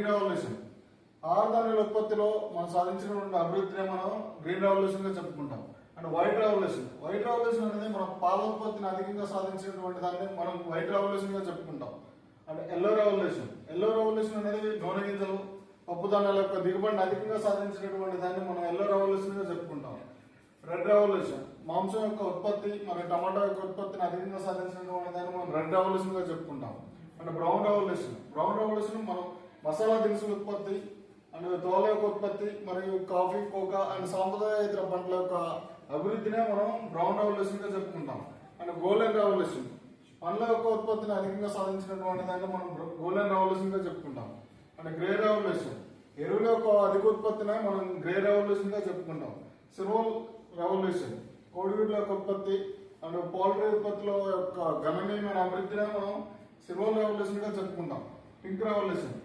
Green revolution. ఆహారధాన్యాల ఉత్పత్తిలో మనం సాధించినటువంటి అభివృద్ధిని మనం గ్రీన్ రెవల్యూషన్ గా చెప్పుకుంటాం. And white revolution. White revolution అనేది మనం పాల ఉత్పత్తిని అధికంగా సాధించినటువంటి దాన్ని మనం వైట్ రెవల్యూషన్ గా చెప్పుకుంటాం. And yellow revolution. Yellow revolution అనేది నూనె గింజలు, పప్పు ధాన్యాల యొక్క దిగుబడిని అధికంగా సాధించినటువంటి దాన్ని మనం ఎల్లో రెవల్యూషన్ గా చెప్పుకుంటాం. Red revolution. మాంసం యొక్క ఉత్పత్తి మరియు టమాటో యొక్క ఉత్పత్తిని అధికంగా సాధించినటువంటి దాన్ని మనం రెడ్ రెవల్యూషన్ గా చెప్పుకుంటాం. And brown revolution. Brown revolution మనం మసాలా దినుసుల ఉత్పత్తి అండ్ తోల యొక్క ఉత్పత్తి మరియు కాఫీ, కోకా అండ్ సాంప్రదాయేతర పంటల యొక్క అభివృద్ధినే మనం బ్రౌన్ రెవల్యూషన్ గా చెప్పుకుంటాం. And golden revolution. పండ్ల యొక్క ఉత్పత్తిని అధికంగా సాధించినటువంటి దాన్ని మనం గోల్డెన్ రెవల్యూషన్ గా చెప్పుకుంటాం. And grey revolution. ఎరువుల యొక్క అధిక ఉత్పత్తినే మనం గ్రే రెవల్యూషన్ గా చెప్పుకుంటాం. Silver revolution. కోడిగుడ్ల యొక్క ఉత్పత్తి అండ్ పౌల్ట్రీ ఉత్పత్తుల యొక్క గణనీయమైన అభివృద్ధినే మనం సిల్వర్ రెవల్యూషన్ గా చెప్పుకుంటాం. Pink revolution.